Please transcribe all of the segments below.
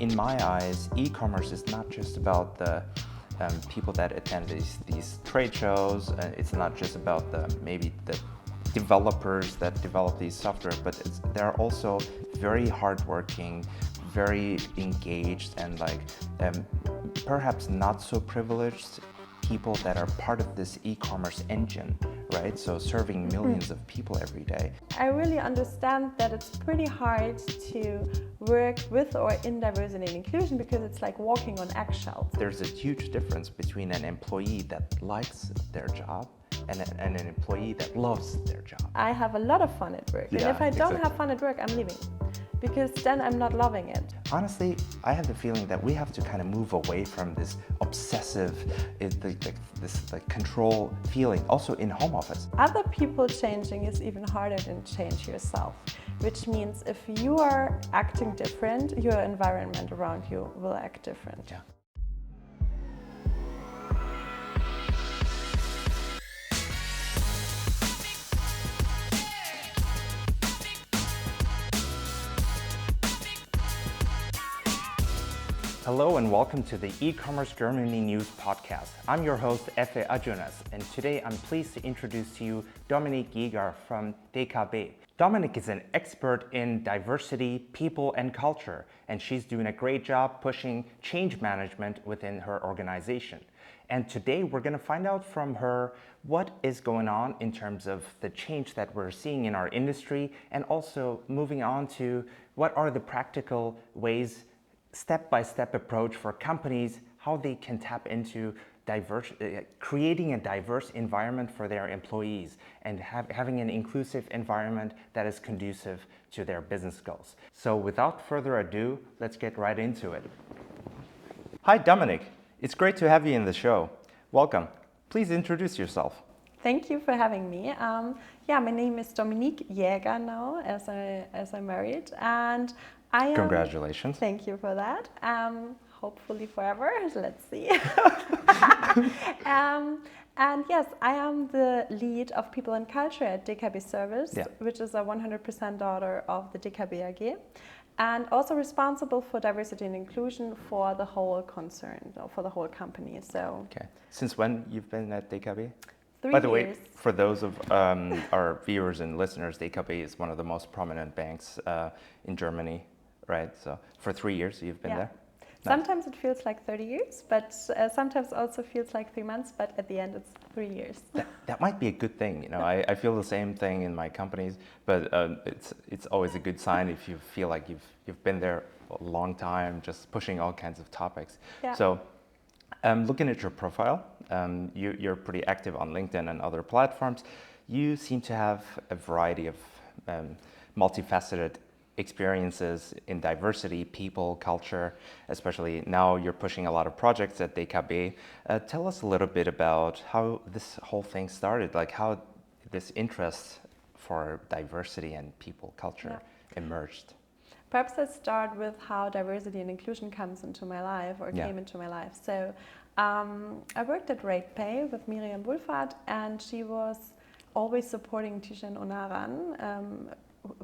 In my eyes, e-commerce is not just about the people that attend these trade shows. It's not just about maybe the developers that develop these software, but they're also very hardworking, very engaged, and perhaps not so privileged people that are part of this e-commerce engine, right? So serving millions of people every day. I really understand that it's pretty hard to work with or in diversity and inclusion because it's like walking on eggshells. There's a huge difference between an employee that likes their job and an employee that loves their job. I have a lot of fun at work, and if I don't have fun at work, I'm leaving, because then I'm not loving it. Honestly, I have the feeling that we have to kind of move away from this obsessive, this control feeling, also in home office. Other people changing is even harder than change yourself, which means if you are acting different, your environment around you will act different. Yeah. Hello and welcome to the E-commerce Germany News Podcast. I'm your host Efe and today I'm pleased to introduce to you Dominique Jäger from DKB. Dominique is an expert in diversity, people and culture, and she's doing a great job pushing change management within her organization. And today we're going to find out from her what is going on in terms of the change that we're seeing in our industry, and also moving on to what are the practical ways, step-by-step approach for companies, how they can tap into creating a diverse environment for their employees and having an inclusive environment that is conducive to their business goals. So without further ado, let's get right into it. Hi, Dominique. It's great to have you in the show. Welcome. Please introduce yourself. Thank you for having me. My name is Dominique Jäger now, as I'm married, and I am... Congratulations. Thank you for that. Hopefully forever. Let's see. And yes, I am the lead of People and Culture at DKB Service, which is a 100% daughter of the DKB AG, and also responsible for diversity and inclusion for the whole concern, for the whole company. So. Okay. Since when you've been at DKB? 3 By the years. way, for those of our viewers and listeners, DKB is one of the most prominent banks in Germany, right? So for 3 years you've been there? Nice. Sometimes it feels like 30 years, but sometimes also feels like 3 months, but at the end it's 3 years. That might be a good thing, you know. I feel the same thing in my companies, but it's always a good sign if you feel like you've been there a long time, just pushing all kinds of topics. Yeah. So looking at your profile, you're pretty active on LinkedIn and other platforms. You seem to have a variety of multifaceted experiences in diversity, people, culture, especially now you're pushing a lot of projects at DKB. Tell us a little bit about how this whole thing started, like how this interest for diversity and people, culture emerged. Perhaps I start with how diversity and inclusion comes into my life or came into my life. So I worked at RatePay with Miriam Wohlfahrt, and she was always supporting Tishan Onaran,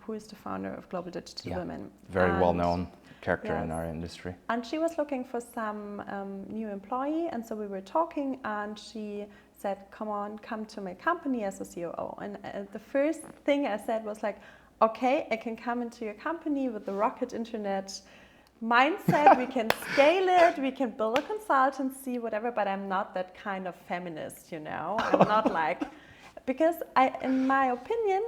who is the founder of Global Digital Women. Very well-known character in our industry. And she was looking for some new employee, and so we were talking, and she said, come to my company as a COO. And the first thing I said was like, okay, I can come into your company with the rocket internet mindset, we can scale it, we can build a consultancy, whatever, but I'm not that kind of feminist, you know? I'm not like... Because in my opinion,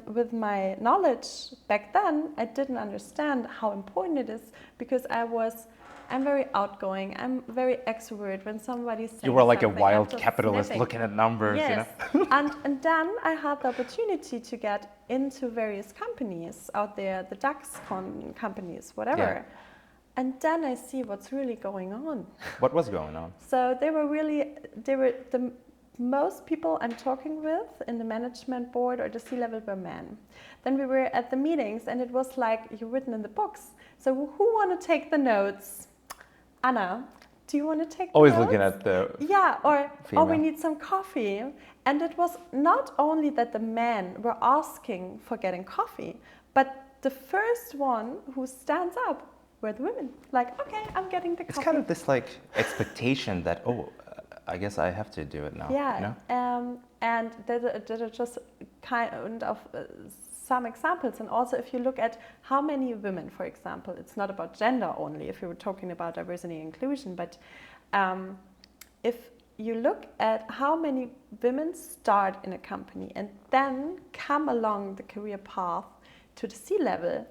with my knowledge back then, I didn't understand how important it is, because I'm very outgoing, I'm very extrovert. When somebody says you were like a something, wild capitalist looking at numbers, yes. You know? and then I had the opportunity to get into various companies out there, the DAX companies, whatever. Yeah. And then I see what's really going on. What was going on? So they were the most people I'm talking with in the management board or the C-level were men. Then we were at the meetings, and it was like you're written in the books. So who want to take the notes? Anna, do you want to take the Always notes? looking at the or we need some coffee. And it was not only that the men were asking for getting coffee, but the first one who stands up were the women. Like, okay, I'm getting the coffee. It's kind of this like expectation that, I guess I have to do it now. Yeah, you know? And that are just kind of some examples. And also if you look at how many women, for example, it's not about gender only, if you were talking about diversity and inclusion, but if you look at how many women start in a company and then come along the career path to the C-level,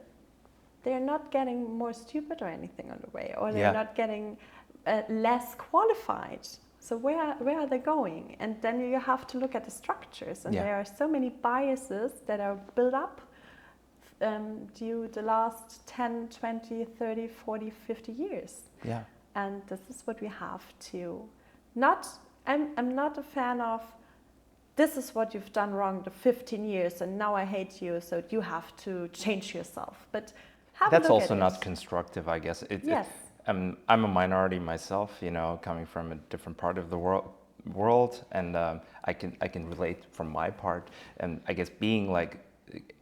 they're not getting more stupid or anything on the way, or they're not getting less qualified. So where are they going? And then you have to look at the structures, and there are so many biases that are built up due the last 10, 20, 30, 40, 50 years. Yeah. And this is what we have to I'm not a fan of, this is what you've done wrong the 15 years and now I hate you, so you have to change yourself. But that's also not constructive, I guess. Yes. I'm a minority myself, coming from a different part of the world, and I can relate from my part. And I guess being like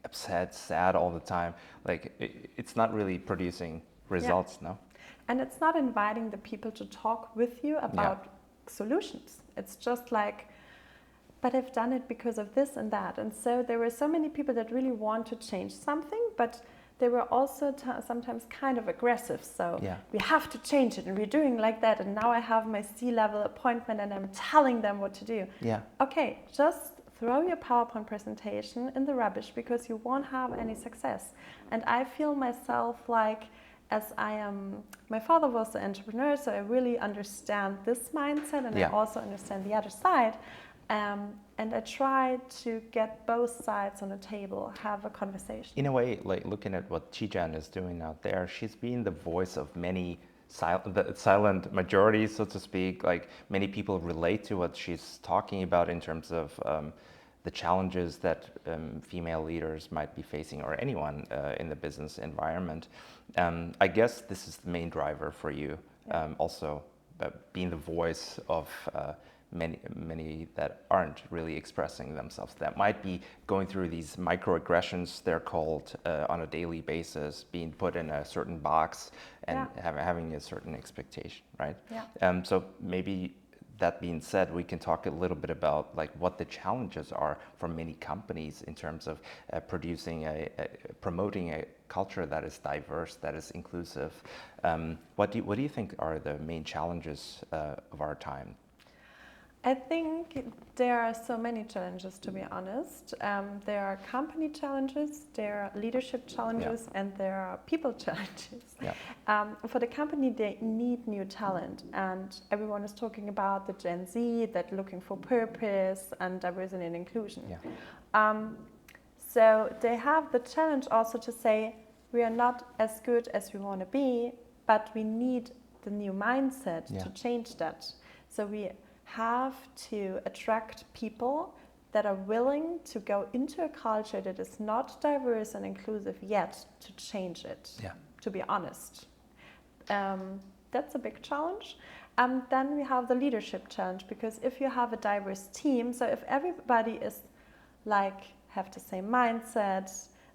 upset, sad all the time, like it's not really producing results, no? And it's not inviting the people to talk with you about solutions. It's just like, but I've done it because of this and that. And so there were so many people that really want to change something, but they were also sometimes kind of aggressive. So we have to change it, and we're doing like that. And now I have my C-level appointment and I'm telling them what to do. Yeah. Okay, just throw your PowerPoint presentation in the rubbish, because you won't have any success. And I feel myself like, as my father was an entrepreneur, so I really understand this mindset, and I also understand the other side. And I try to get both sides on the table, have a conversation. In a way, like looking at what Chijan is doing out there, she's being the voice of many the silent majority, so to speak. Like many people relate to what she's talking about in terms of the challenges that female leaders might be facing, or anyone in the business environment. I guess this is the main driver for you, also being the voice of many that aren't really expressing themselves, that might be going through these microaggressions, they're called, on a daily basis, being put in a certain box and having a certain expectation, right? Yeah. So maybe, that being said, we can talk a little bit about like what the challenges are for many companies in terms of promoting a culture that is diverse, that is inclusive. What do you think are the main challenges of our time? I think there are so many challenges, to be honest. There are company challenges, there are leadership challenges, and there are people challenges. For the company, they need new talent, and everyone is talking about the Gen Z that looking for purpose and diversity and inclusion. So they have the challenge also to say, we are not as good as we want to be, but we need the new mindset to change that. So we have to attract people that are willing to go into a culture that is not diverse and inclusive yet, to change it, to be honest. That's a big challenge. Then we have the leadership challenge, because if you have a diverse team, so if everybody is like, have the same mindset,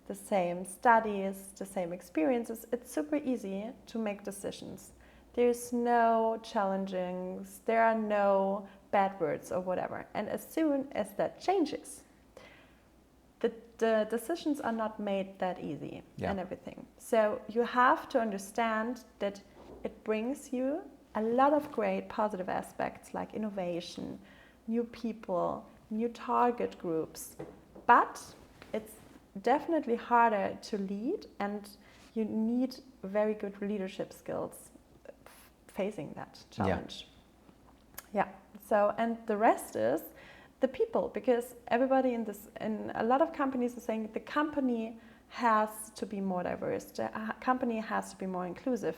the same studies, the same experiences, it's super easy to make decisions. There's no challengings, there are no bad words or whatever. And as soon as that changes, the decisions are not made that easy and everything. So you have to understand that it brings you a lot of great positive aspects like innovation, new people, new target groups. But it's definitely harder to lead, and you need very good leadership skills facing that challenge. So, and the rest is the people, because everybody in a lot of companies are saying the company has to be more diverse, the company has to be more inclusive,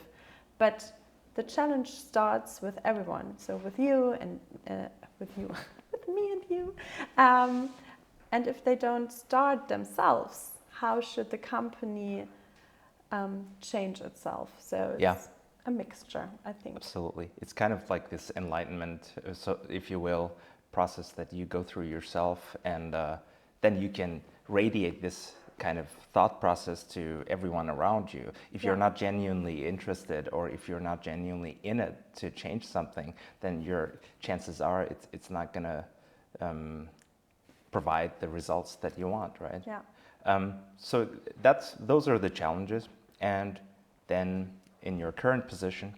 but the challenge starts with everyone. So with you and with me and you. And if they don't start themselves, how should the company change itself? So it's a mixture, I think. Absolutely. It's kind of like this enlightenment, so if you will, process that you go through yourself, and then you can radiate this kind of thought process to everyone around you. If you're not genuinely interested, or if you're not genuinely in it to change something, then your chances are it's not going to provide the results that you want, right? Yeah. So those are the challenges. And then in your current position,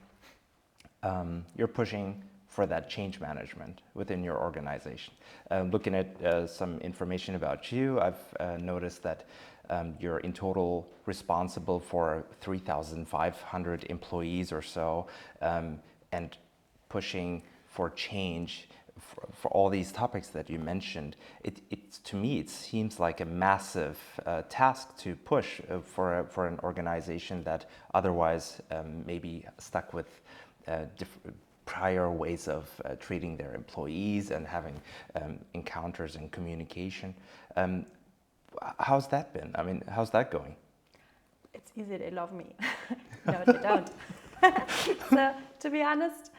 you're pushing for that change management within your organization. Looking at some information about you, I've noticed that you're in total responsible for 3,500 employees or so, and pushing for change for all these topics that you mentioned. To me, it seems like a massive task to push for an organization that otherwise may be stuck with prior ways of treating their employees and having encounters and communication. How's that been? I mean, how's that going? It's easy, they love me. No, they don't. So, to be honest,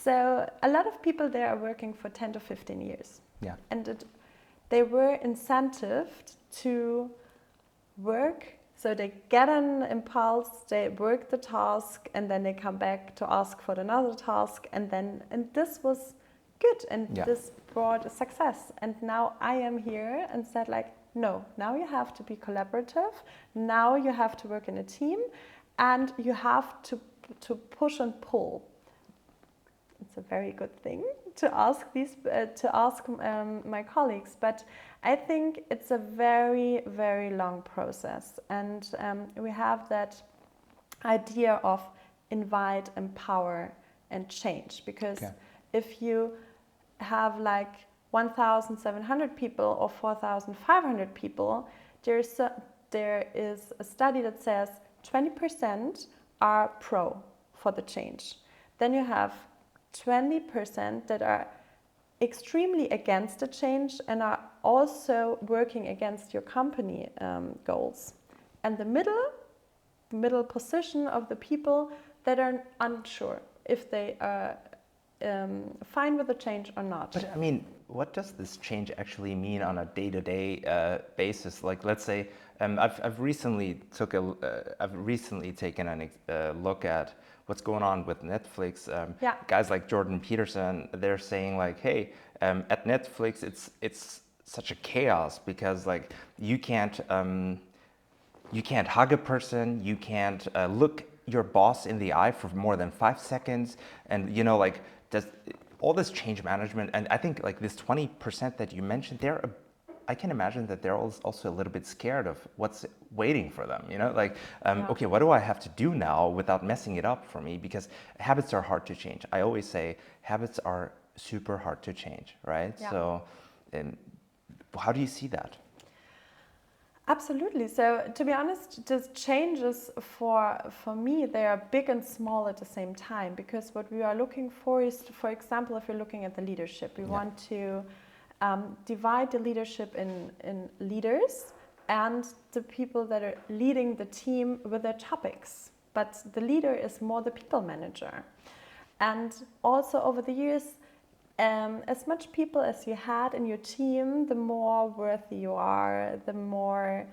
a lot of people there are working for 10 to 15 years. Yeah. And they were incentivized to work. So they get an impulse, they work the task, and then they come back to ask for another task, and this was good, and this brought a success. And now I am here and said like, no, now you have to be collaborative, now you have to work in a team, and you have to push and pull. It's a very good thing to ask my colleagues, but I think it's a very, very long process, and we have that idea of invite, empower, and change, because if you have like 1,700 people or 4,500 people, there is a study that says 20% are pro for the change. Then you have 20% that are extremely against the change and are also working against your company goals. And the middle position of the people that are unsure if they are fine with the change or not. But I mean, what does this change actually mean on a day-to-day basis? Like, let's say, I've recently taken a look at what's going on with Netflix. Guys like Jordan Peterson, they're saying like, hey, at Netflix, it's such a chaos because like you can't hug a person, you can't look your boss in the eye for more than 5 seconds, and you know, like, does all this change management, and I think like this 20% that you mentioned, I can imagine that they're also a little bit scared of what's waiting for them, you know, like, okay, what do I have to do now without messing it up for me? Because habits are hard to change. I always say habits are super hard to change, right? Yeah. So how do you see that? Absolutely. So to be honest, the changes for me, they are big and small at the same time, because what we are looking for is, for example, if you're looking at the leadership, we want to divide the leadership in leaders and the people that are leading the team with their topics. But the leader is more the people manager. And also over the years, as much people as you had in your team, the more worthy you are, the more,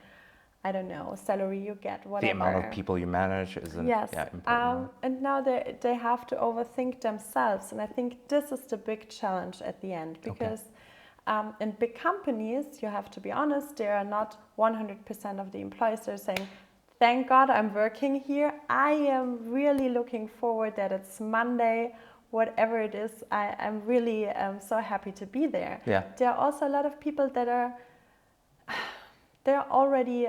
I don't know, salary you get, whatever. The amount of people you manage is important. And now they have to overthink themselves. And I think this is the big challenge at the end, because in big companies, you have to be honest, there are not 100% of the employees that are saying, thank God I'm working here. I am really looking forward that it's Monday. Whatever it is, I'm really so happy to be there. Yeah. There are also a lot of people that they're already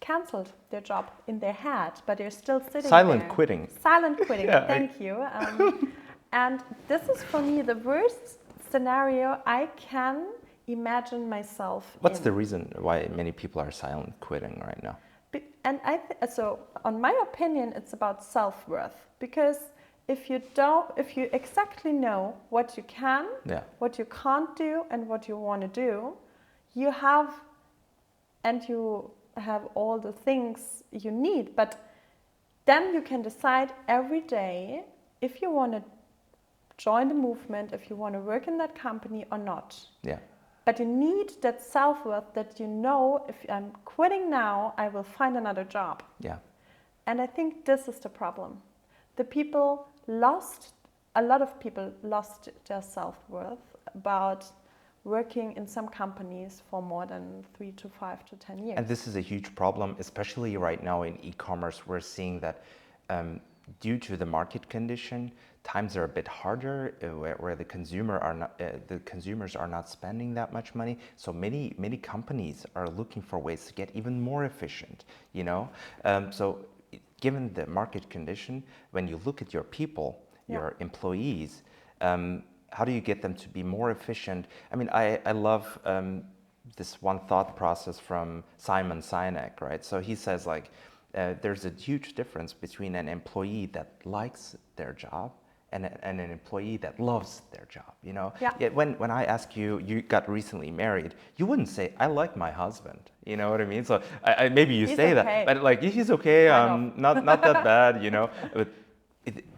cancelled their job in their head, but they're still sitting Silent there. quitting. Silent quitting, thank you. And this is for me the worst scenario I can imagine myself What's in. the reason why many people are silent quitting right now? And so, on my opinion, it's about self-worth, because if you exactly know what you can, what you can't do, and what you want to do, you have all the things you need. But then you can decide every day if you want to join the movement, if you want to work in that company or not. Yeah. but you need that self-worth that you know if I'm quitting now, I will find another job. Yeah. And I think this is the problem. A lot of people lost their self-worth about working in some companies for more than 3 to 5 to 10 years. And this is a huge problem, especially right now in e-commerce. We're seeing that due to the market condition, times are a bit harder, where the consumers are not spending that much money. So many companies are looking for ways to get even more efficient. So given the market condition, when you look at your people, your employees, how do you get them to be more efficient? I mean, I love this one thought process from Simon Sinek, right? So he says there's a huge difference between an employee that likes their job and an employee that loves their job. Yet when I ask you, you got recently married, you wouldn't say, I like my husband. You know what I mean? So maybe you he's say okay. that, but he's okay, not that bad, But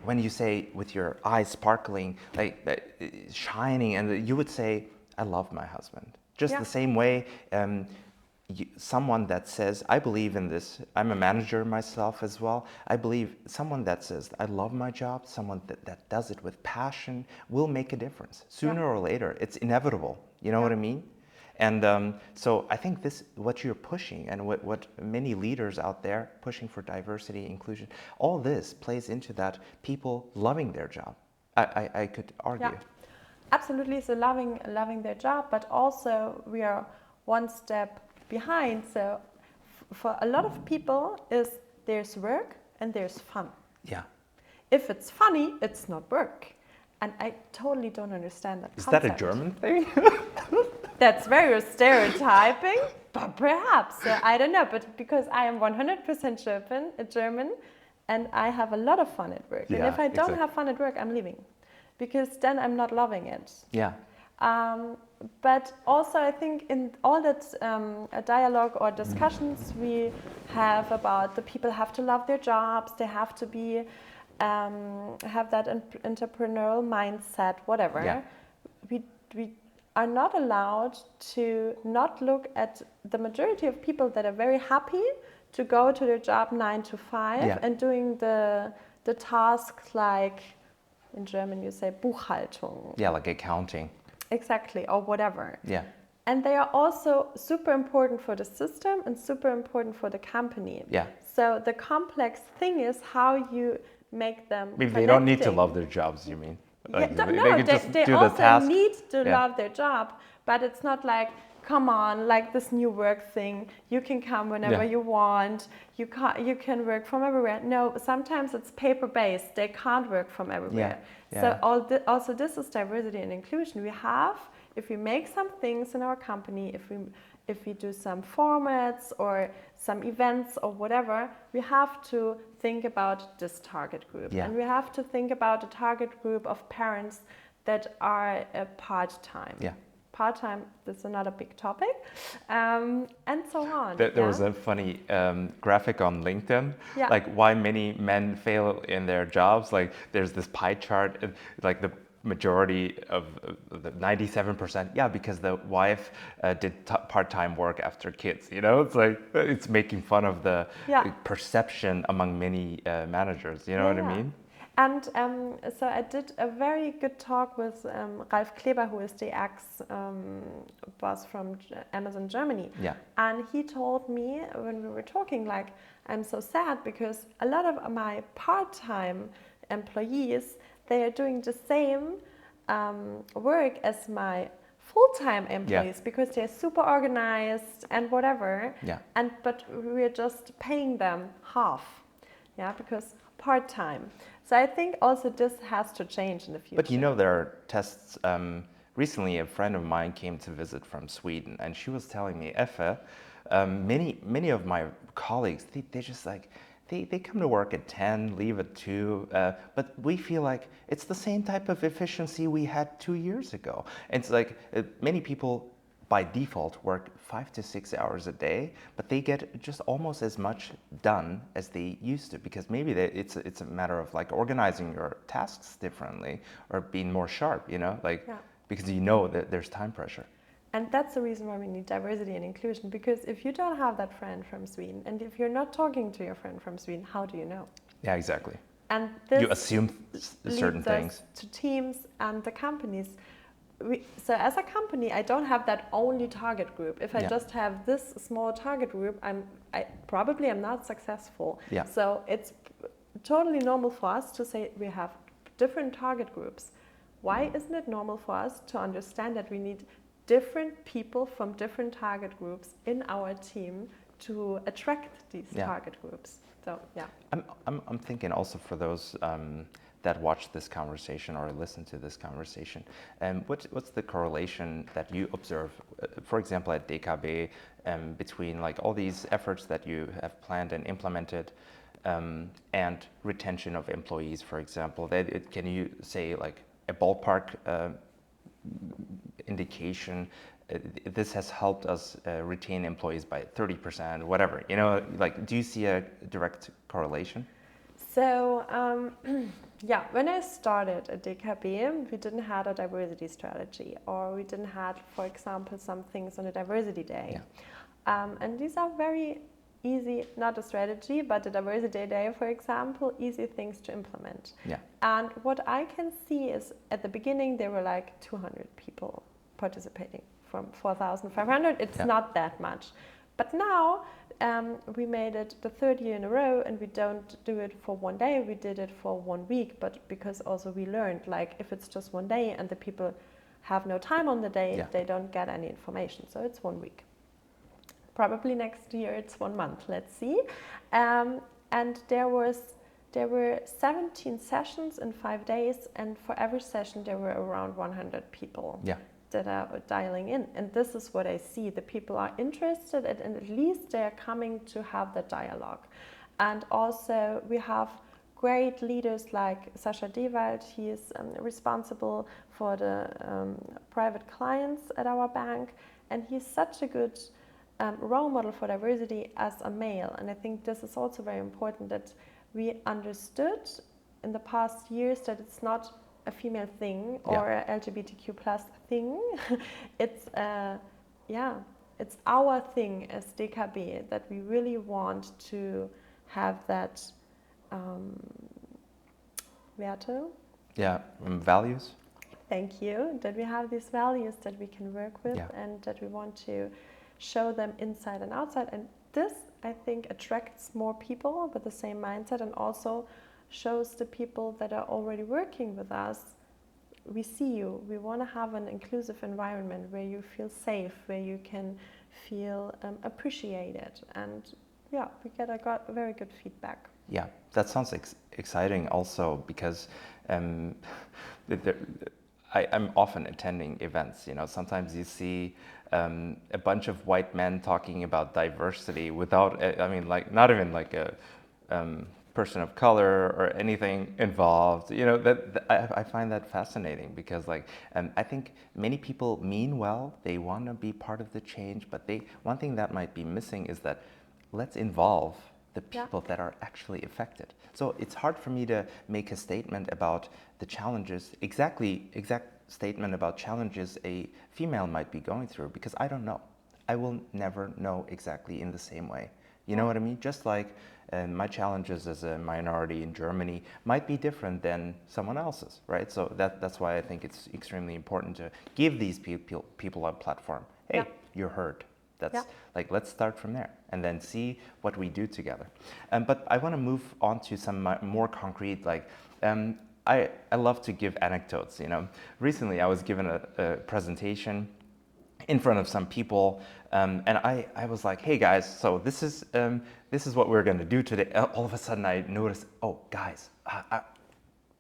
when you say with your eyes sparkling, shining, and you would say, I love my husband. Just the same way, someone that says, I believe in this, I'm a manager myself as well, I believe someone that says, I love my job, someone that does it with passion will make a difference. Sooner or later, it's inevitable. You know what I mean? And so I think what you're pushing and what many leaders out there pushing for diversity, inclusion, all this plays into that, people loving their job. I could argue. Yeah, absolutely. So loving their job, but also we are one step behind. So for a lot of people there's work and there's fun. Yeah. If it's funny, it's not work. And I totally don't understand that Is concept. that a German thing? That's very stereotyping, but perhaps. I don't know, but because I am 100% German and I have a lot of fun at work. And if I don't have fun at work, I'm leaving because then I'm not loving it. Yeah. But also I think in all that dialogue or discussions we have about the people have to love their jobs, they have to be have that entrepreneurial mindset, whatever. Yeah. We are not allowed to not look at the majority of people that are very happy to go to their job 9 to 5 and doing the tasks like in German you say Buchhaltung. Yeah, like accounting. Exactly, or whatever. Yeah. And they are also super important for the system and super important for the company. Yeah. So the complex thing is how you make them Maybe they don't need to love their jobs, you mean? They also need to love their job, but it's not like, come on, like this new work thing, you can come whenever you want, you can work from everywhere. No, sometimes it's paper-based, they can't work from everywhere. So also this is diversity and inclusion. We have, if we make some things in our company, if we do some formats or some events or whatever, we have to think about this target group. And we have to think about a target group of parents that are part-time. Part-time, that's another big topic, and so on. There was a funny graphic on LinkedIn, like why many men fail in their jobs. Like there's this pie chart, like the majority of the 97%, because the wife did part-time work after kids. It's like it's making fun of the perception among many managers. You know what I mean? And so I did a very good talk with Ralf Kleber, who is the ex-boss from Amazon Germany. And he told me when we were talking, like, I'm so sad because a lot of my part-time employees, they are doing the same work as my full-time employees because they're super organized and whatever. But we're just paying them half, because part-time. So I think also this has to change in the future. But there are tests. Recently, a friend of mine came to visit from Sweden, and she was telling me, Efe, many of my colleagues, they just like, they come to work at 10, leave at 2, but we feel like it's the same type of efficiency we had 2 years ago. And it's like many people by default work 5 to 6 hours a day, but they get just almost as much done as they used to, because maybe it's a matter of like organizing your tasks differently or being more sharp, because that there's time pressure. And that's the reason why we need diversity and inclusion, because if you don't have that friend from Sweden, and if you're not talking to your friend from Sweden, how do you know? Yeah, exactly. And this You assume certain leads things. us to teams and the companies. So as a company, I don't have that only target group. If I just have this small target group, I probably am not successful. Yeah. So it's totally normal for us to say we have different target groups. Why isn't it normal for us to understand that we need different people from different target groups in our team to attract these target groups? So yeah. I'm thinking also for those that watch this conversation or listen to this conversation, what's the correlation that you observe, for example, at DKB, between like all these efforts that you have planned and implemented, and retention of employees, for example? Can you say like a ballpark indication? This has helped us retain employees by 30%, whatever, you know, like, do you see a direct correlation? So, yeah, when I started at DKB, we didn't have a diversity strategy, or we didn't have, for example, some things on a diversity day. Yeah. And these are very easy, not a strategy, but a diversity day, for example, easy things to implement. Yeah. And what I can see is at the beginning, there were like 200 people participating from 4,500. It's not that much. But now we made it the third year in a row, and we don't do it for one day, we did it for 1 week, but because also we learned, like, if it's just one day and the people have no time on the day, they don't get any information. So it's 1 week. Probably next year it's 1 month, let's see. And there were 17 sessions in 5 days, and for every session there were around 100 people. Yeah. That are dialing in, and this is what I see. The people are interested, and at least they are coming to have the dialogue. And also we have great leaders like Sascha Dewald. He is responsible for the private clients at our bank, and he's such a good role model for diversity as a male. And I think this is also very important, that we understood in the past years that it's not a female thing or a LGBTQ plus thing. It's it's our thing as DKB, that we really want to have that Werte. Values. Thank you. That we have these values that we can work with, and that we want to show them inside and outside. And this, I think, attracts more people with the same mindset, and also shows the people that are already working with us, we see you. We want to have an inclusive environment where you feel safe, where you can feel appreciated. And yeah, we got very good feedback. Yeah, that sounds exciting also, because I'm often attending events. You know, sometimes you see a bunch of white men talking about diversity without, I mean, like, not even like a person of color or anything involved. You know, I find that fascinating, because like, I think many people mean well, they want to be part of the change, but one thing that might be missing is that let's involve the people that are actually affected. So it's hard for me to make a statement about the challenges, exact statement about challenges a female might be going through, because I don't know. I will never know exactly in the same way. You know what I mean? Just like my challenges as a minority in Germany might be different than someone else's, right? So that's why I think it's extremely important to give these people a platform. Hey, you're heard. That's like, let's start from there and then see what we do together. But I want to move on to some more concrete, like, I love to give anecdotes. You know, recently I was given a presentation in front of some people, and I was like, hey guys, so this is what we're going to do today. All of a sudden I noticed, oh guys,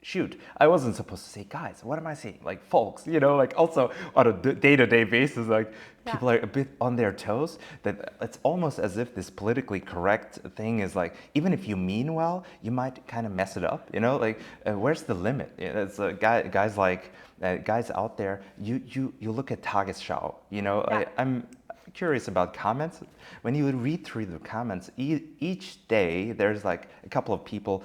shoot, I wasn't supposed to say guys. What am I saying? Like, folks, you know, like, also on a day-to-day basis, like, people are a bit on their toes. That it's almost as if this politically correct thing is like, even if you mean well, you might kind of mess it up, you know? Like, where's the limit? It's guys like, guys out there, you look at Tagesschau, you know? I'm curious about comments. When you read through the comments, each day there's like a couple of people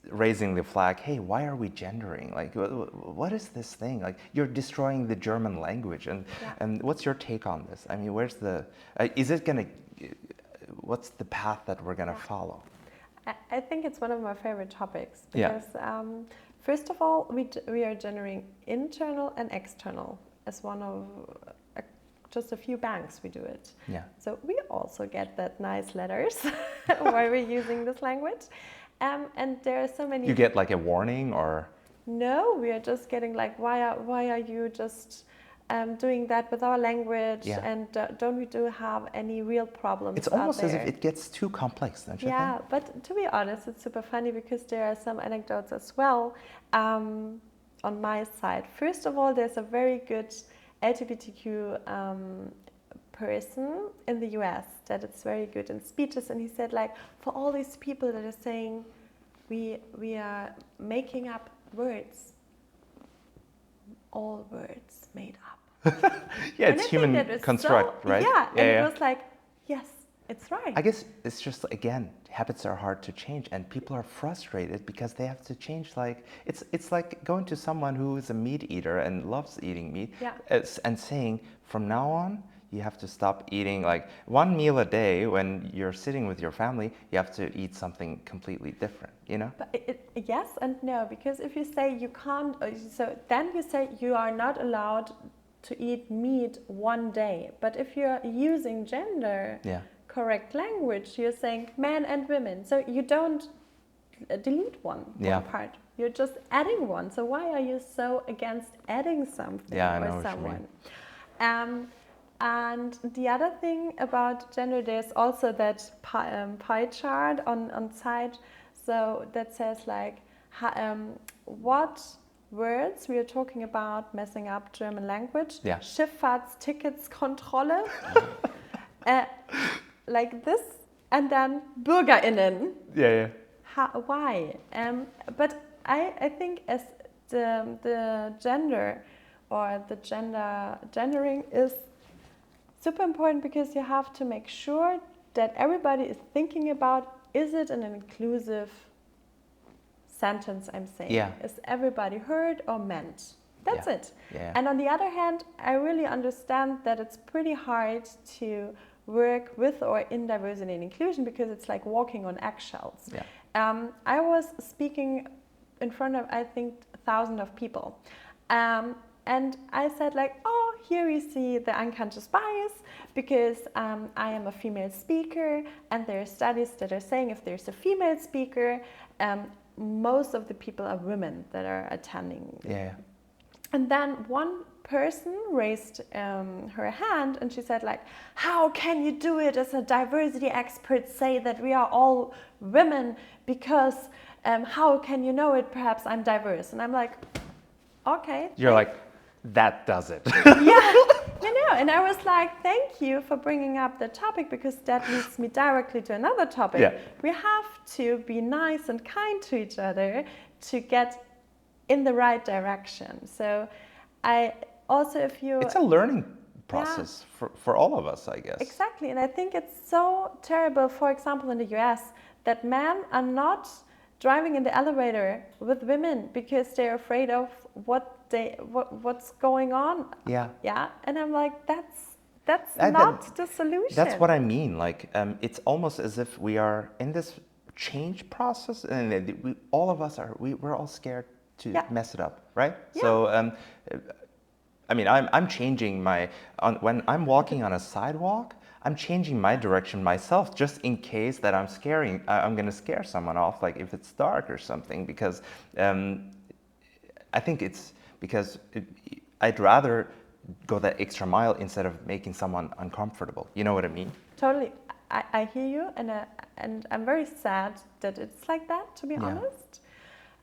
raising the flag, hey, why are we gendering? Like, what is this thing? Like, you're destroying the German language. And what's your take on this? I mean, where's the, what's the path that we're going to follow? I think it's one of my favorite topics because first of all, we are gendering internal and external as one of just a few banks we do it. Yeah. So we also get that nice letters while we're using this language. And there are so many. You get like a warning or? No, we are just getting like, why are you just doing that with our language? Yeah. And don't we have any real problems? It's almost as if it gets too complex, don't you think? Yeah, but to be honest, it's super funny because there are some anecdotes as well on my side. First of all, there's a very good LGBTQ person in the US that is very good in speeches, and he said like, for all these people that are saying we are making up words, all words made up. Yeah, it's human construct, right? Yeah, and it was like, yes, it's right. I guess it's just, again, habits are hard to change, and people are frustrated because they have to change. Like, it's like going to someone who is a meat eater and loves eating meat, and saying, from now on, you have to stop eating like one meal a day. When you're sitting with your family, you have to eat something completely different, you know? But yes and no, because if you say you can't, so then you say you are not allowed to eat meat one day. But if you're using gender correct language, you're saying men and women. So you don't delete one part. You're just adding one. So why are you so against adding something or someone? And the other thing about gender, there's also that pie chart on site. So that says like what words we are talking about messing up German language. Yeah. Schifffahrtsticketskontrolle. Like this, and then BürgerInnen. Yeah. Why? But I think as the gender or the gendering is super important because you have to make sure that everybody is thinking about, is it an inclusive sentence I'm saying? Yeah. Is everybody heard or meant? That's it. Yeah. And on the other hand, I really understand that it's pretty hard to work with or in diversity and inclusion because it's like walking on eggshells. Yeah. I was speaking in front of, I think, 1,000 of people. And I said like, oh, here we see the unconscious bias because I am a female speaker, and there are studies that are saying if there's a female speaker, most of the people are women that are attending. Yeah. And then one person raised her hand and she said like, how can you do it as a diversity expert, say that we are all women, because how can you know it? Perhaps I'm diverse. And I'm like, okay. You're like, that does it. Yeah, and I was like, thank you for bringing up the topic, because that leads me directly to another topic. Yeah. We have to be nice and kind to each other to get in the right direction. So I also, it's a learning process for all of us, I guess. Exactly, and I think it's so terrible, for example, in the US, that men are not driving in the elevator with women because they're afraid of what's going on. Yeah, and I'm like, that's not the solution. That's what I mean. Like, it's almost as if we are in this change process, and all of us we're all scared to mess it up, right? Yeah. So, I mean, I'm changing when I'm walking on a sidewalk, I'm changing my direction myself just in case that I'm going to scare someone off, like if it's dark or something, because I think it's because I'd rather go that extra mile instead of making someone uncomfortable. You know what I mean? Totally. I hear you, and I'm very sad that it's like that, to be honest.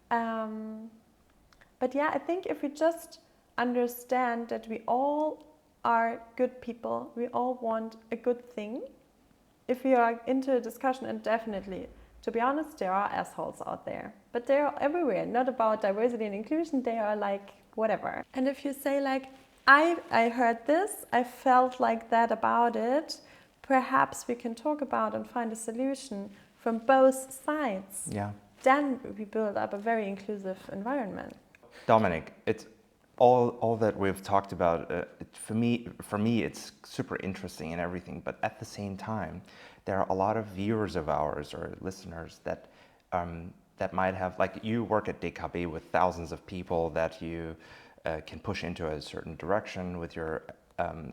But yeah, I think if we just understand that we all are good people, we all want a good thing. If we are into a discussion, and definitely, to be honest, there are assholes out there, but they are everywhere. Not about diversity and inclusion, they are like whatever. And if you say like, I heard this, I felt like that about it, perhaps we can talk about and find a solution from both sides. Yeah. then we build up a very inclusive environment. Dominique, it's all that we've talked about. For me, it's super interesting and everything. But at the same time, there are a lot of viewers of ours or listeners that that might have, like, you work at DKB with thousands of people that you can push into a certain direction with your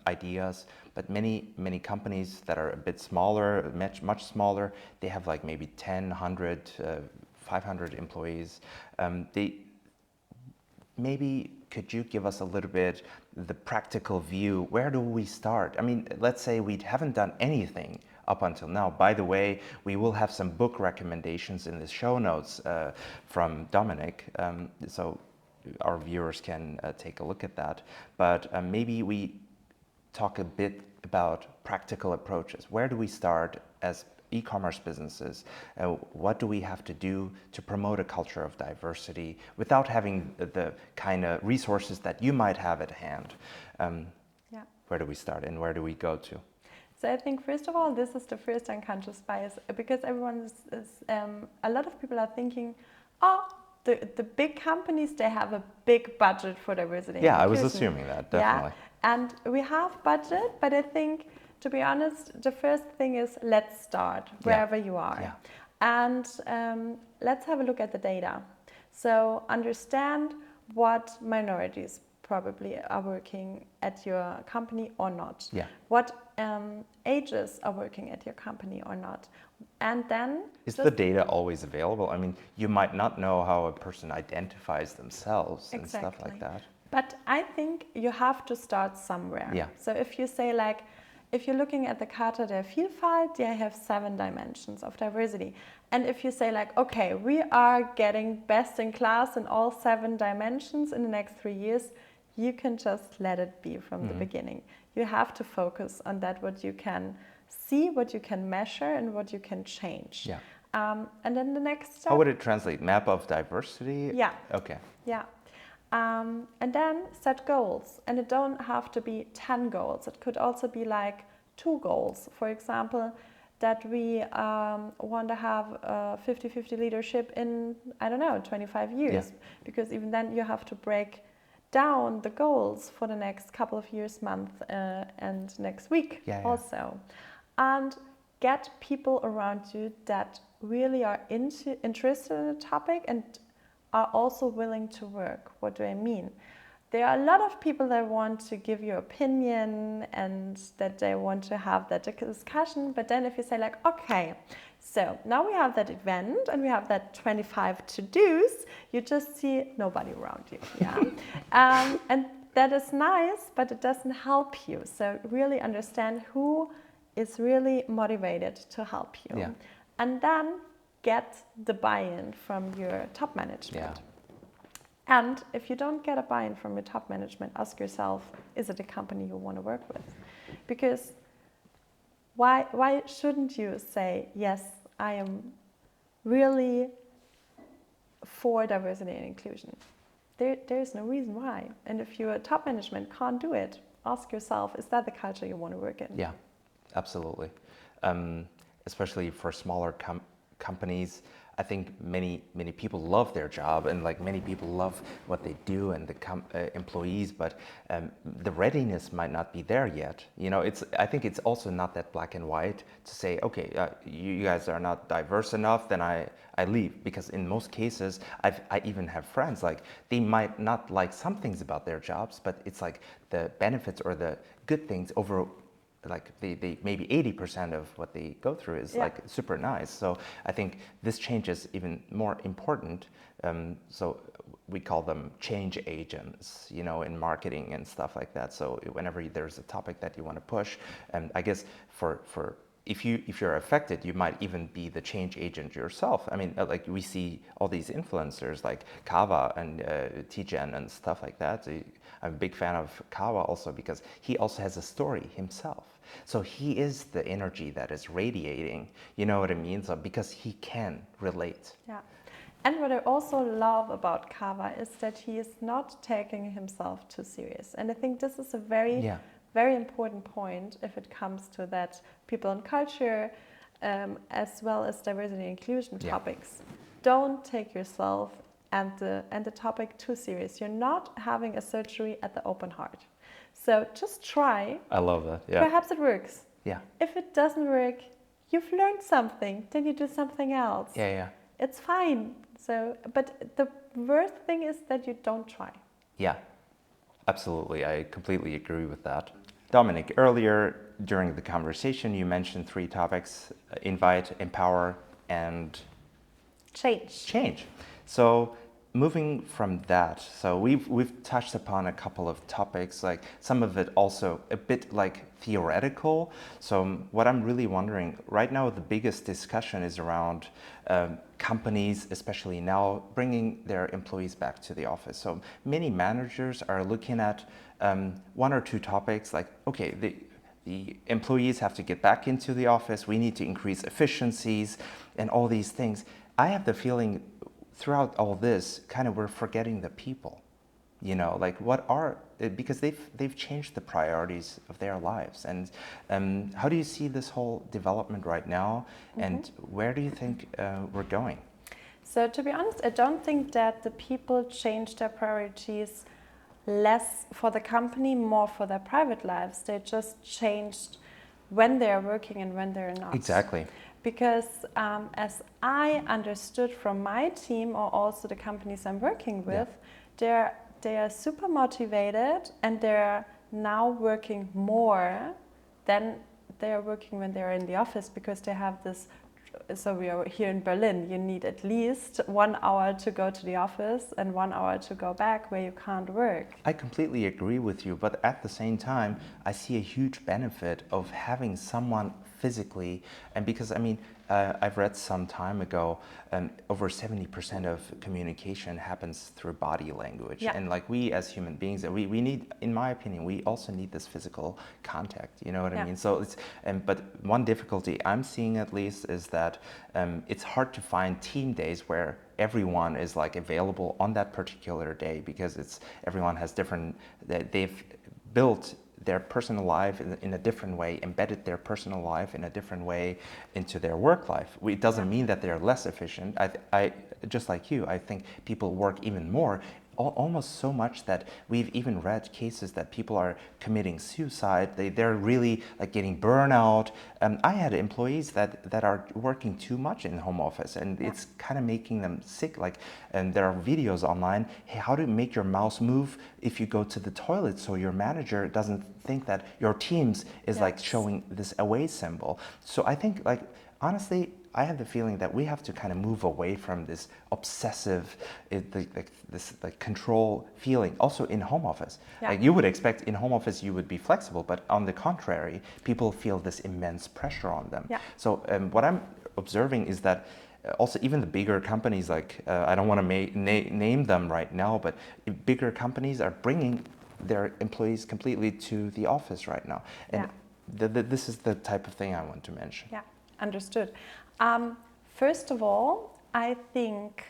ideas. But many companies that are a bit smaller, much smaller, they have like maybe 10, 100, 500 employees. Maybe could you give us a little bit the practical view? Where do we start? I mean, let's say we haven't done anything up until now. By the way, we will have some book recommendations in the show notes from Dominique, so our viewers can take a look at that. But maybe we talk a bit about practical approaches. Where do we start as e-commerce businesses? What do we have to do to promote a culture of diversity without having the kind of resources that you might have at hand? Where do we start and where do we go to? So I think, first of all, this is the first unconscious bias, because everyone a lot of people are thinking, oh, the big companies, they have a big budget for diversity. Yeah, I was assuming that, definitely. Yeah, and we have budget, but I think, to be honest, the first thing is, let's start wherever you are. Yeah. And let's have a look at the data. So understand what minorities probably are working at your company or not. Yeah. What ages are working at your company or not. And then... Is the data always available? I mean, you might not know how a person identifies themselves and stuff like that. But I think you have to start somewhere. Yeah. So if you say, like, if you're looking at the Charta der Vielfalt, they have 7 dimensions of diversity. And if you say, like, okay, we are getting best in class in all 7 dimensions in the next 3 years, you can just let it be from the beginning. You have to focus on that, what you can see, what you can measure, and what you can change. Yeah. And then the next step... How would it translate? Map of diversity? Yeah. Okay. Yeah. And then set goals. And it don't have to be 10 goals. It could also be like 2 goals. For example, that we want to have 50-50 leadership in, I don't know, 25 years. Yeah. Because even then you have to break down the goals for the next couple of years, month, and next week also. And get people around you that really are interested in the topic and are also willing to work. What do I mean? There are a lot of people that want to give you opinion and that they want to have that discussion. But then if you say, like, okay, so now we have that event and we have that 25 to-dos, you just see nobody around you. Yeah. And that is nice, but it doesn't help you. So really understand who is really motivated to help you. Yeah. And then get the buy-in from your top management. Yeah. And if you don't get a buy-in from your top management, ask yourself, is it a company you want to work with? Because why shouldn't you say, yes, I am really for diversity and inclusion? There is no reason why. And if your top management can't do it, ask yourself, is that the culture you want to work in? Yeah, absolutely. Especially for smaller companies, I think many people love their job, and like many people love what they do and the employees, but the readiness might not be there yet. You know, I think it's also not that black and white to say, okay, you guys are not diverse enough, then I leave. Because in most cases, I even have friends, like, they might not like some things about their jobs, but it's like the benefits or the good things over, like they maybe 80% of what they go through is like super nice. So I think this change is even more important. So we call them change agents, you know, in marketing and stuff like that. So whenever there's a topic that you want to push, and I guess for if you're affected, you might even be the change agent yourself. I mean, like, we see all these influencers like Kava and TGen and stuff like that. I'm a big fan of Kava also because he also has a story himself. So he is the energy that is radiating, you know what I mean? So because he can relate. Yeah. And what I also love about Kava is that he is not taking himself too serious. And I think this is a very important point if it comes to that people and culture, as well as diversity and inclusion topics. don't take yourself and the topic too serious. You're not having a surgery at the open heart. So just try. I love that. Yeah. Perhaps it works. Yeah. If it doesn't work, you've learned something. Then you do something else. Yeah, yeah. It's fine. So, but the worst thing is that you don't try. Yeah, absolutely. I completely agree with that. Dominique, earlier during the conversation, you mentioned 3 topics: invite, empower, and change. So moving from that, so we've touched upon a couple of topics, like some of it also a bit like theoretical. So what I'm really wondering right now, the biggest discussion is around companies, especially now, bringing their employees back to the office. So many managers are looking at 1 or 2 topics, like, okay, the employees have to get back into the office, we need to increase efficiencies and all these things. I have the feeling throughout all this, kind of we're forgetting the people, you know, like because they've changed the priorities of their lives. And how do you see this whole development right now? And where do you think we're going? So to be honest, I don't think that the people changed their priorities less for the company, more for their private lives. They just changed when they're working and when they're not. Exactly. Because as I understood from my team, or also the companies I'm working with, they are super motivated, and they're now working more than they are working when they're in the office, because they have this. So we are here in Berlin, you need at least 1 hour to go to the office and 1 hour to go back, where you can't work. I completely agree with you, but at the same time, I see a huge benefit of having someone physically, and because I mean, I've read some time ago, over 70% of communication happens through body language. Yeah. And like we as human beings, we need, in my opinion, we also need this physical contact, you know what I mean? So it's, but one difficulty I'm seeing at least is that it's hard to find team days where everyone is like available on that particular day, because everyone has different, they've built their personal life in a different way, embedded their personal life in a different way into their work life. It doesn't mean that they're less efficient. I just like you, I think people work even more, almost so much that we've even read cases that people are committing suicide. They're really like getting burnout. I had employees that are working too much in home office, and it's kind of making them sick. Like, and there are videos online, hey, how to make your mouse move if you go to the toilet, so your manager doesn't think that your Teams is like showing this away symbol. So I think, like, honestly, I have the feeling that we have to kind of move away from this obsessive, this control feeling. Also in home office, like you would expect in home office you would be flexible, but on the contrary, people feel this immense pressure on them. So what I'm observing is that also even the bigger companies, like I don't want to name them right now, but bigger companies are bringing their employees completely to the office right now, and this is the type of thing I want to mention. Yeah, understood. First of all, I think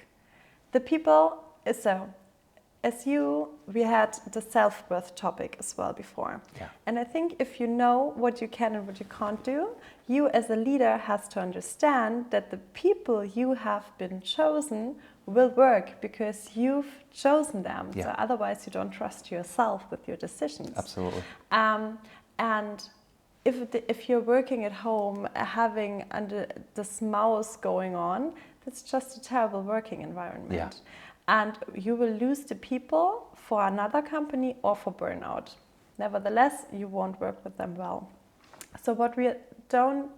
the people, so we had the self-worth topic as well before. And I think if you know what you can and what you can't do, you as a leader has to understand that the people you have been chosen will work because you've chosen them. So otherwise you don't trust yourself with your decisions. Absolutely. And if you're working at home, having this mouse going on, that's just a terrible working environment. And you will lose the people for another company or for burnout. Nevertheless, you won't work with them well. So what we don't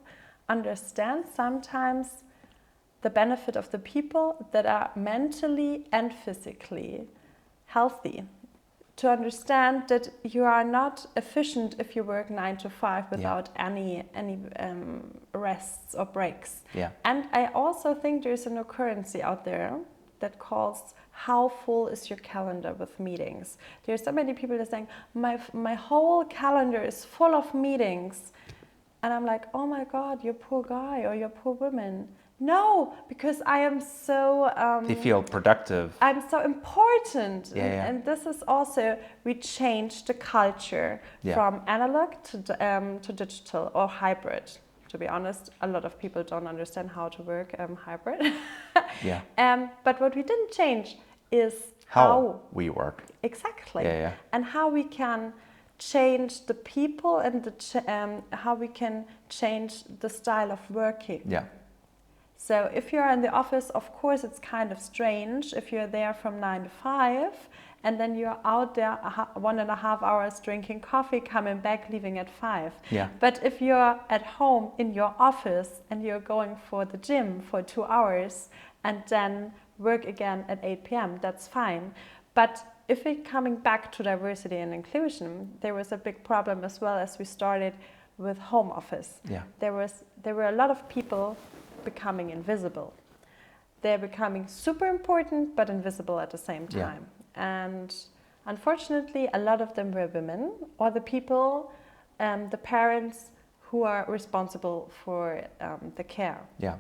understand sometimes, the benefit of the people that are mentally and physically healthy. To understand that you are not efficient if you work 9 to 5 without any rests or breaks. And I also think there's an occurrence out there that calls how full is your calendar with meetings. There's so many people that are saying, my whole calendar is full of meetings. And I'm like, oh my God, you poor guy or you poor woman. No, because I am so... they feel productive. I'm so important. And this is also, we changed the culture from analog to digital or hybrid. to be honest, a lot of people don't understand how to work hybrid. Yeah. But what we didn't change is how we work. Exactly. Yeah. And how we can change the people and how we can change the style of working. Yeah. So if you're in the office, of course, it's kind of strange if you're there from 9 to 5 and then you're out there 1.5 hours drinking coffee, coming back, leaving at 5. Yeah. But if you're at home in your office and you're going for the gym for 2 hours and then work again at 8 p.m., that's fine. But if we're coming back to diversity and inclusion, there was a big problem as well as we started with home office. Yeah. There were a lot of people becoming invisible. They're becoming super important but invisible at the same time. Yeah. And unfortunately, a lot of them were women or the people, the parents who are responsible for the care. Yeah.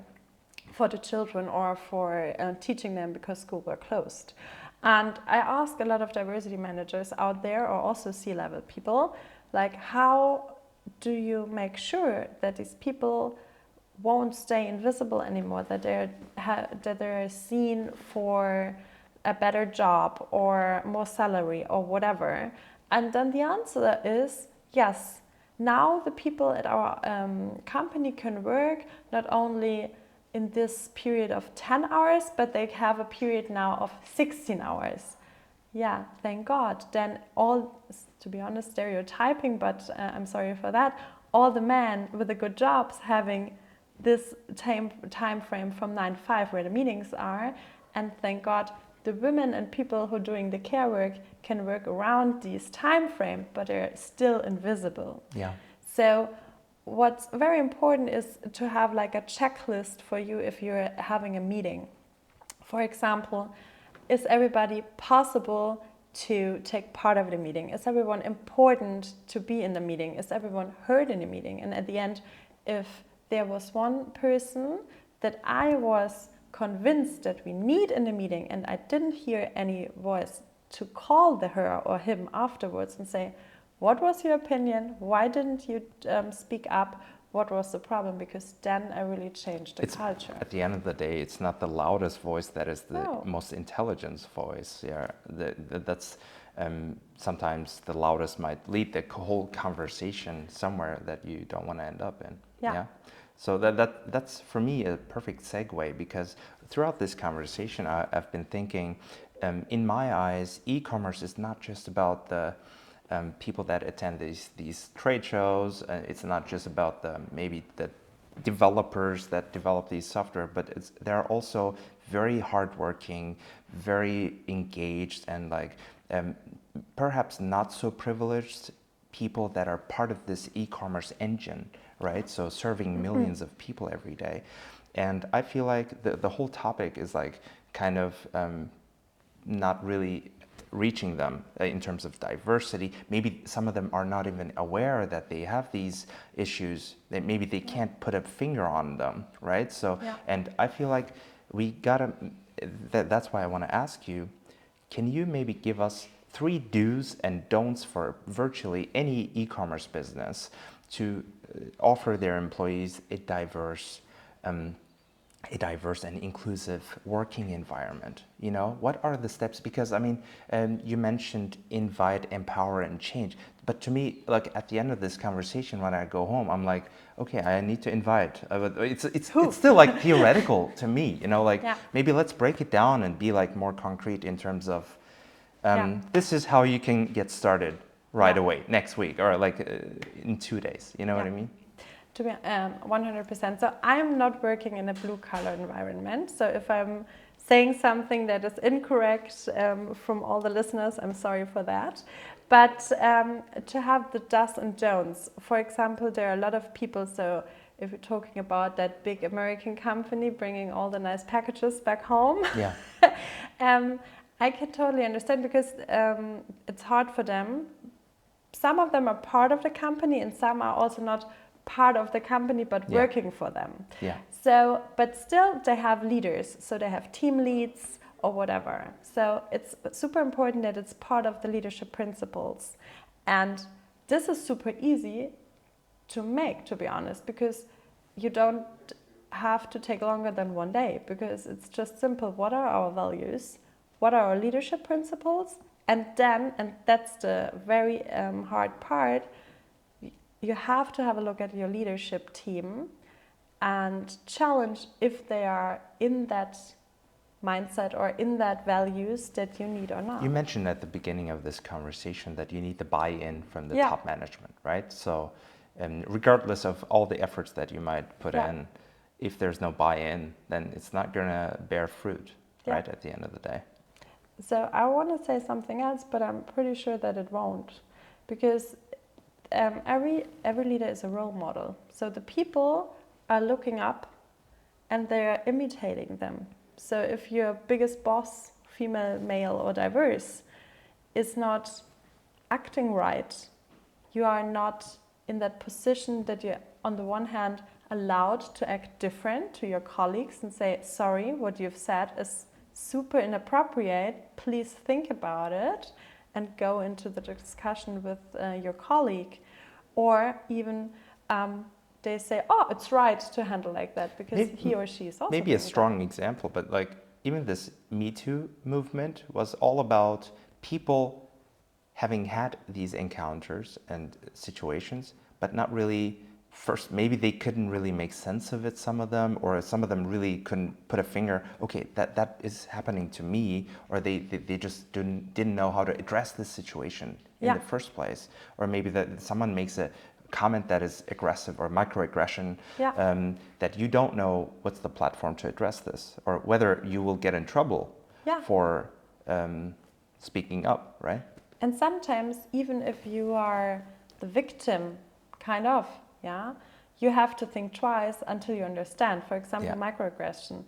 For the children or for teaching them because schools were closed. And I ask a lot of diversity managers out there or also C-level people, like, how do you make sure that these people won't stay invisible anymore, that they're seen for a better job or more salary or whatever? And then the answer is yes. Now the people at our company can work not only in this period of 10 hours, but they have a period now of 16 hours. Yeah, thank God. Then all, to be honest, stereotyping, but I'm sorry for that, all the men with the good jobs having this time frame from 9 to 5 where the meetings are, and thank God the women and people who are doing the care work can work around these time frame, but they're still invisible. Yeah. So what's very important is to have like a checklist for you if you're having a meeting. For example, is everybody possible to take part of the meeting? Is everyone important to be in the meeting? Is everyone heard in the meeting? And at the end, if there was one person that I was convinced that we need in the meeting and I didn't hear any voice to call her or him afterwards and say, what was your opinion? Why didn't you speak up? What was the problem? Because then I really changed the culture. At the end of the day, it's not the loudest voice that is the most intelligent voice. Yeah, that's sometimes the loudest might lead the whole conversation somewhere that you don't want to end up in. Yeah. So that's for me a perfect segue, because throughout this conversation, I've been thinking, in my eyes, e-commerce is not just about the people that attend these trade shows. It's not just about maybe the developers that develop these software, but they're also very hardworking, very engaged, and like perhaps not so privileged people that are part of this e-commerce engine, right? So serving millions of people every day. And I feel like the whole topic is like kind of not really reaching them in terms of diversity. Maybe some of them are not even aware that they have these issues, that maybe they can't put a finger on them, right? So, and I feel like we gotta, that's why I want to ask you, can you maybe give us 3 do's and don'ts for virtually any e-commerce business to offer their employees a diverse and inclusive working environment? You know, what are the steps? Because I mean, you mentioned invite, empower, and change. But to me, like at the end of this conversation, when I go home, I'm like, okay, I need to invite. It's still like theoretical to me. You know, like maybe let's break it down and be like more concrete in terms of this is how you can get started right away next week or like in 2 days. You know what I mean? To be 100%. So I'm not working in a blue-collar environment. So if I'm saying something that is incorrect from all the listeners, I'm sorry for that. But to have the do's and don'ts. For example, there are a lot of people. So if we're talking about that big American company bringing all the nice packages back home, I can totally understand, because it's hard for them. Some of them are part of the company and some are also not part of the company but working for them. So, but still they have leaders, so they have team leads or whatever. So it's super important that it's part of the leadership principles. And this is super easy to make, to be honest, because you don't have to take longer than one day, because it's just simple. What are our values? What are our leadership principles? And then, and that's the very hard part, you have to have a look at your leadership team and challenge if they are in that mindset or in that values that you need or not. You mentioned at the beginning of this conversation that you need the buy-in from the top management, right? So regardless of all the efforts that you might put in, if there's no buy-in, then it's not going to bear fruit, right, at the end of the day. So I want to say something else, but I'm pretty sure that it won't, because every leader is a role model. So the people are looking up and they're imitating them. So if your biggest boss, female, male, or diverse, is not acting right, you are not in that position that you're, on the one hand, allowed to act different to your colleagues and say, sorry, what you've said is super inappropriate, please think about it, and go into the discussion with your colleague. Or even they say, oh, it's right to handle like that because he or she is also maybe a strong example, but like even this Me Too movement was all about people having had these encounters and situations, but not really first, maybe they couldn't really make sense of it, some of them, or some of them really couldn't put a finger, okay, that is happening to me, or they just didn't know how to address this situation in the first place. Or maybe that someone makes a comment that is aggressive or microaggression, that you don't know what's the platform to address this, or whether you will get in trouble for speaking up, right? And sometimes, even if you are the victim, kind of, you have to think twice until you understand. For example, microaggression.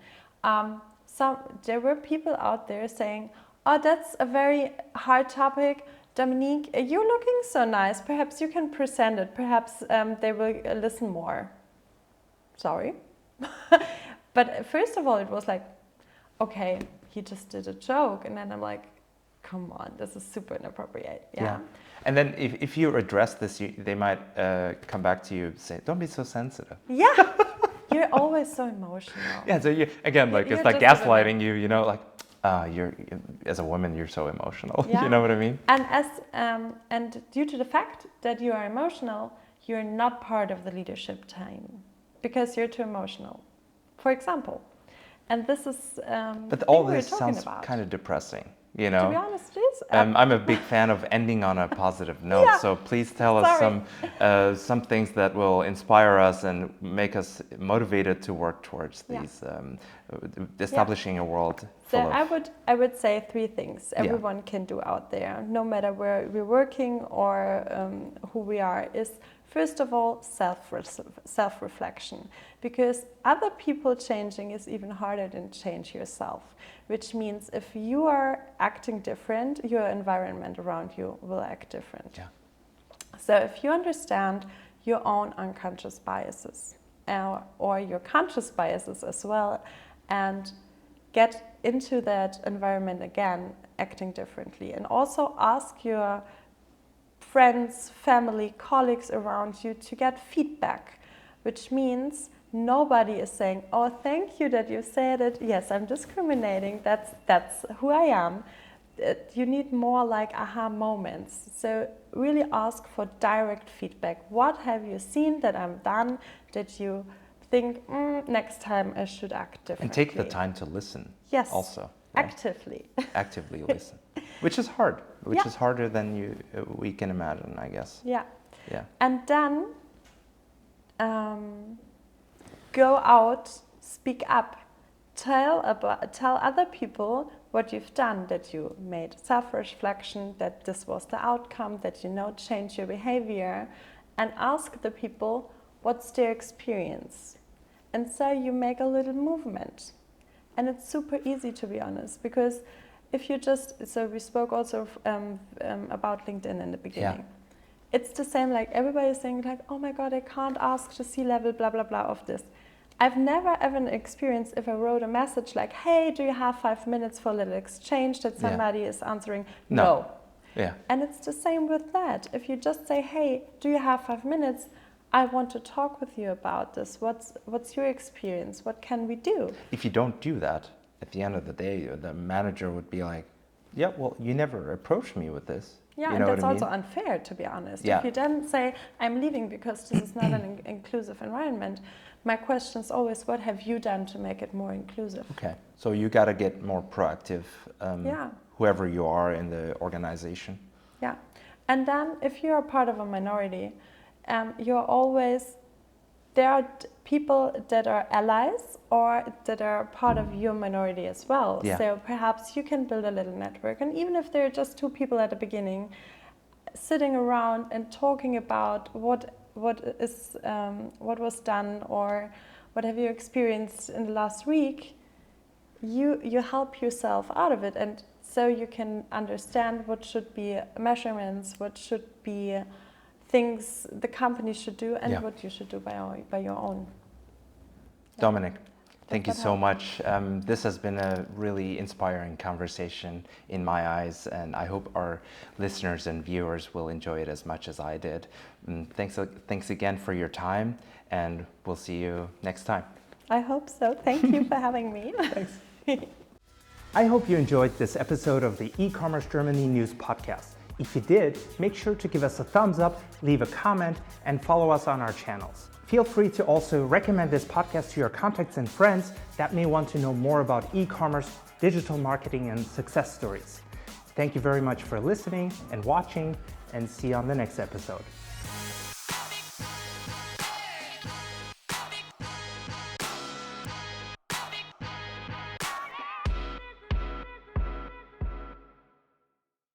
There were people out there saying, oh, that's a very hard topic. Dominique, you're looking so nice. Perhaps you can present it. Perhaps they will listen more. Sorry. But first of all, it was like, okay, he just did a joke. And then I'm like, come on, this is super inappropriate. Yeah. And then if you address this, they might come back to you and say, don't be so sensitive. Yeah. You're always so emotional. Yeah, so you, again, like it's like gaslighting you, you know, like, you're, as a woman, you're so emotional. You know what I mean? And and due to the fact that you are emotional, you're not part of the leadership team because you're too emotional, for example. And this is but all this sounds kind of depressing, you know? To be honest, it is. I'm a big fan of ending on a positive note, so please tell us some things that will inspire us and make us motivated to work towards these, establishing a world. So I would say 3 things everyone can do out there, no matter where we're working or who we are, is first of all self-reflection, because other people changing is even harder than change yourself, which means if you are acting different, your environment around you will act different. So if you understand your own unconscious biases or your conscious biases as well, and get into that environment again, acting differently, and also ask your friends, family, colleagues around you to get feedback, which means nobody is saying, oh, thank you that you said it. Yes, I'm discriminating. That's who I am. You need more like aha moments. So really ask for direct feedback. What have you seen that I've done that you think, next time I should act differently? And take the time to listen. Yes. Also. Right? Actively listen. Which is hard. Which is harder than we can imagine, I guess. Yeah. And then go out, speak up, tell other people what you've done, that you made self-reflection, that this was the outcome, that change your behavior, and ask the people what's their experience. And so you make a little movement. And it's super easy, to be honest, because if you so we spoke also about LinkedIn in the beginning. It's the same, like everybody's saying like, oh my God, I can't ask the C-level, blah, blah, blah of this. I've never ever experienced if I wrote a message like, hey, do you have 5 minutes for a little exchange, that somebody is answering no. Yeah. And it's the same with that. If you just say, hey, do you have 5 minutes? I want to talk with you about this. What's your experience? What can we do? If you don't do that, at the end of the day, the manager would be like, yeah, well, you never approached me with this. Yeah, you know and that's what I mean? also unfair, to be honest. Yeah. If you then say, I'm leaving because this is not an inclusive environment, my question is always, what have you done to make it more inclusive? Okay, so you got to get more proactive, Yeah. whoever you are in the organization. Yeah, and then if you're a part of a minority, you're always, there are people that are allies or that are part of your minority as well. Yeah. So perhaps you can build a little network, and even if there are just two people at the beginning, sitting around and talking about what was done or what have you experienced in the last week, you help yourself out of it, and so you can understand what should be measurements, what should be things the company should do, and what you should do by your own. Dominique, thank you that so help? much. This has been a really inspiring conversation in my eyes, and I hope our listeners and viewers will enjoy it as much as I did. Thanks again for your time, and we'll see you next time. I hope so. Thank you for having me. Thanks. I hope you enjoyed this episode of the E-commerce Germany News Podcast. If you did, make sure to give us a thumbs up, leave a comment, and follow us on our channels. Feel free to also recommend this podcast to your contacts and friends that may want to know more about e-commerce, digital marketing, and success stories. Thank you very much for listening and watching, and see you on the next episode.